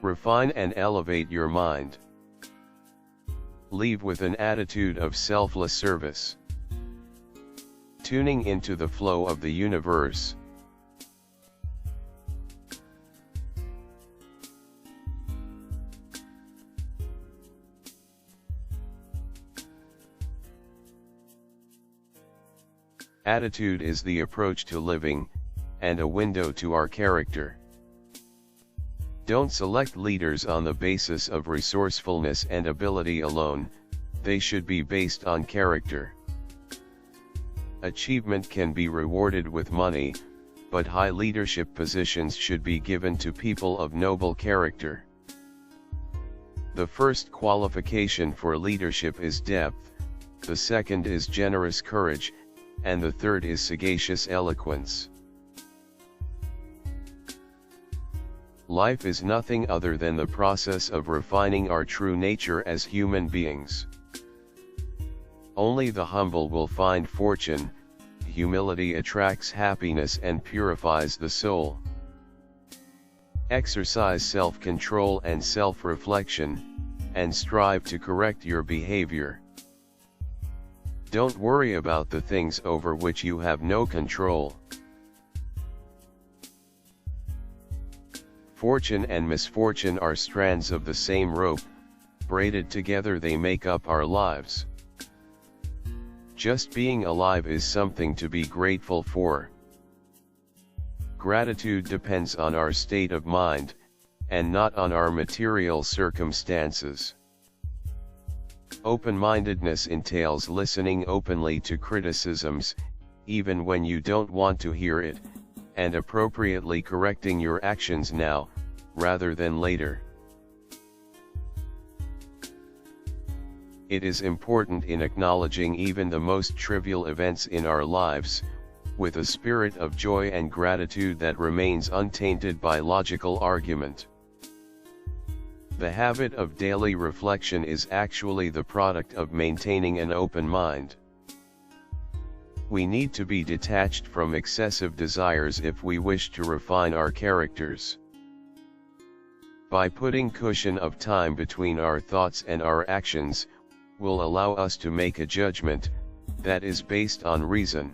Refine and elevate your mind. Leave with an attitude of selfless service. Tuning into the flow of the universe. Attitude is the approach to living, and a window to our character. Don't select leaders on the basis of resourcefulness and ability alone, they should be based on character. Achievement can be rewarded with money, but high leadership positions should be given to people of noble character. The first qualification for leadership is depth, the second is generous courage, and the third is sagacious eloquence. Life is nothing other than the process of refining our true nature as human beings. Only the humble will find fortune. Humility attracts happiness and purifies the soul. Exercise self-control and self-reflection, and strive to correct your behavior. Don't worry about the things over which you have no control. Fortune and misfortune are strands of the same rope, braided together they make up our lives. Just being alive is something to be grateful for. Gratitude depends on our state of mind, and not on our material circumstances. Open-mindedness entails listening openly to criticisms, even when you don't want to hear it, and appropriately correcting your actions now, rather than later. It is important in acknowledging even the most trivial events in our lives, with a spirit of joy and gratitude that remains untainted by logical argument. The habit of daily reflection is actually the product of maintaining an open mind. We need to be detached from excessive desires if we wish to refine our characters. By putting cushion of time between our thoughts and our actions, will allow us to make a judgment that is based on reason.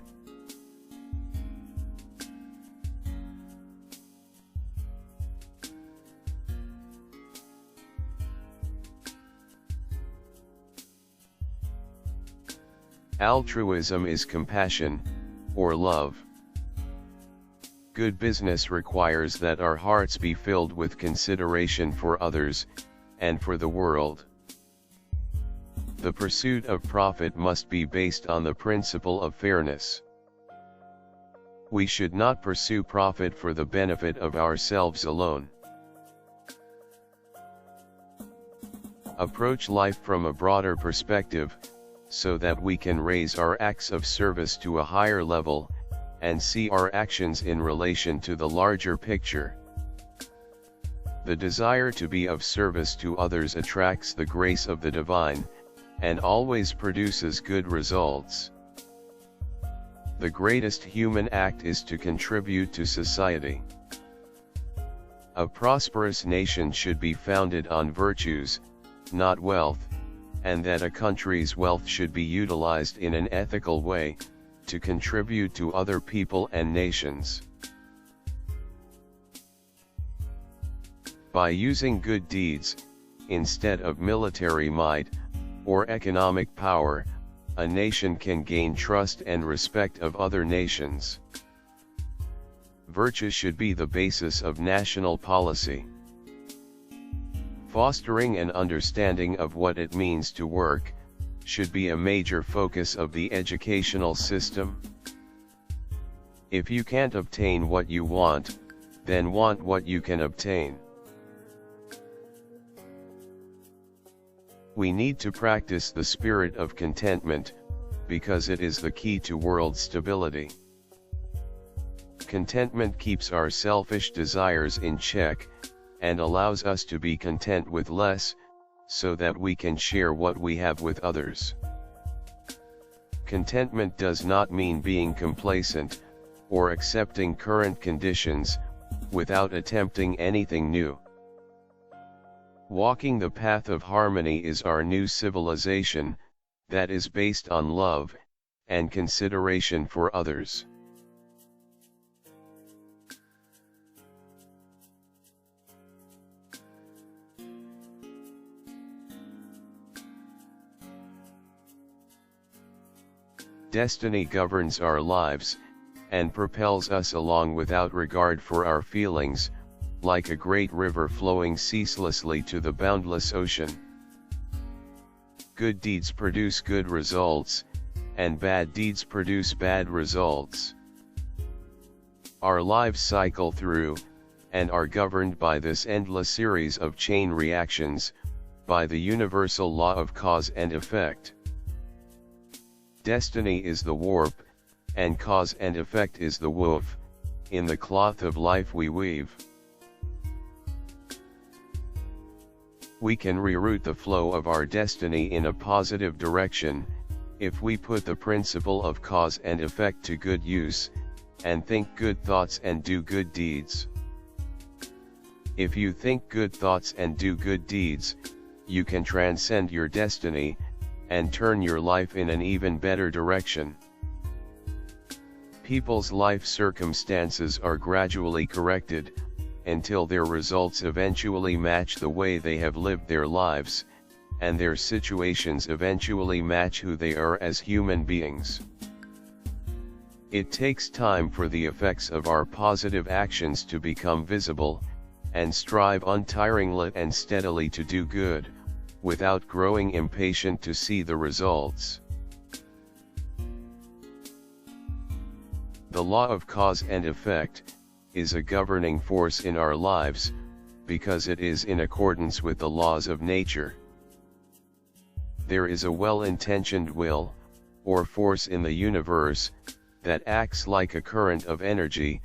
Altruism is compassion, or love. Good business requires that our hearts be filled with consideration for others, and for the world. The pursuit of profit must be based on the principle of fairness. We should not pursue profit for the benefit of ourselves alone. Approach life from a broader perspective, so that we can raise our acts of service to a higher level, and see our actions in relation to the larger picture. The desire to be of service to others attracts the grace of the divine, and always produces good results. The greatest human act is to contribute to society. A prosperous nation should be founded on virtues, not wealth, and that a country's wealth should be utilized in an ethical way, to contribute to other people and nations. By using good deeds, instead of military might, or economic power, a nation can gain trust and respect of other nations. Virtue should be the basis of national policy. Fostering an understanding of what it means to work should be a major focus of the educational system. If you can't obtain what you want, then want what you can obtain. We need to practice the spirit of contentment, because it is the key to world stability. Contentment keeps our selfish desires in check, and allows us to be content with less, so that we can share what we have with others. Contentment does not mean being complacent, or accepting current conditions, without attempting anything new. Walking the path of harmony is our new civilization, that is based on love, and consideration for others. Destiny governs our lives, and propels us along without regard for our feelings, like a great river flowing ceaselessly to the boundless ocean. Good deeds produce good results, and bad deeds produce bad results. Our lives cycle through, and are governed by this endless series of chain reactions, by the universal law of cause and effect. Destiny is the warp, and cause and effect is the woof, in the cloth of life we weave. We can reroute the flow of our destiny in a positive direction, if we put the principle of cause and effect to good use, and think good thoughts and do good deeds. If you think good thoughts and do good deeds, you can transcend your destiny, and turn your life in an even better direction. People's life circumstances are gradually corrected, until their results eventually match the way they have lived their lives, and their situations eventually match who they are as human beings. It takes time for the effects of our positive actions to become visible, and strive untiringly and steadily to do good, without growing impatient to see the results. The law of cause and effect is a governing force in our lives, because it is in accordance with the laws of nature. There is a well-intentioned will, or force in the universe, that acts like a current of energy,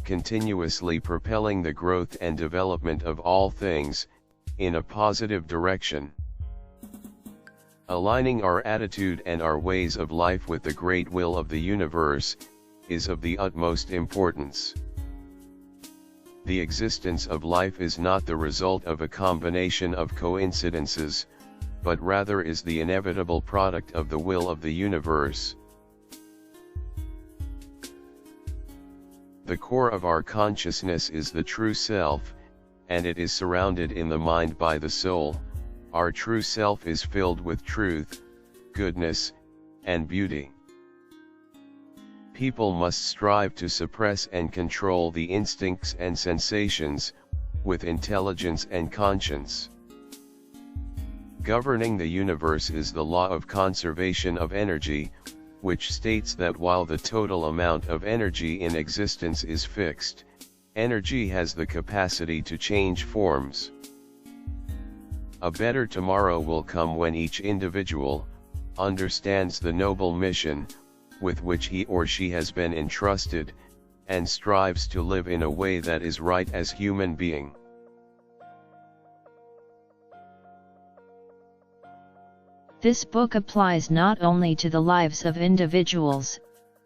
continuously propelling the growth and development of all things, in a positive direction. Aligning our attitude and our ways of life with the great will of the universe, is of the utmost importance. The existence of life is not the result of a combination of coincidences, but rather is the inevitable product of the will of the universe. The core of our consciousness is the true self, and it is surrounded in the mind by the soul. Our true self is filled with truth, goodness, and beauty. People must strive to suppress and control the instincts and sensations, with intelligence and conscience. Governing the universe is the law of conservation of energy, which states that while the total amount of energy in existence is fixed, energy has the capacity to change forms. A better tomorrow will come when each individual understands the noble mission with which he or she has been entrusted, and strives to live in a way that is right as human being. This book applies not only to the lives of individuals,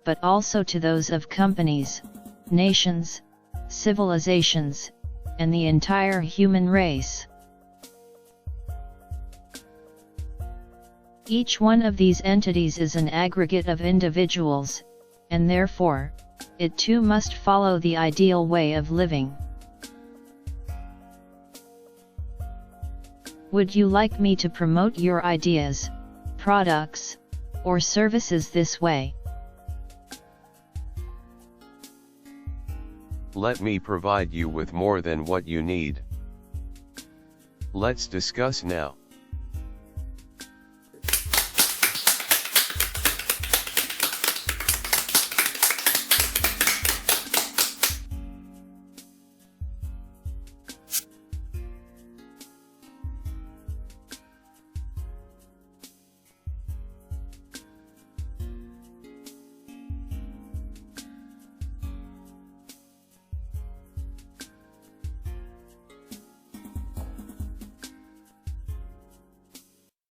but also to those of companies, nations, civilizations, and the entire human race. Each one of these entities is an aggregate of individuals, and therefore, it too must follow the ideal way of living. Would you like me to promote your ideas, products, or services this way? Let me provide you with more than what you need. Let's discuss now.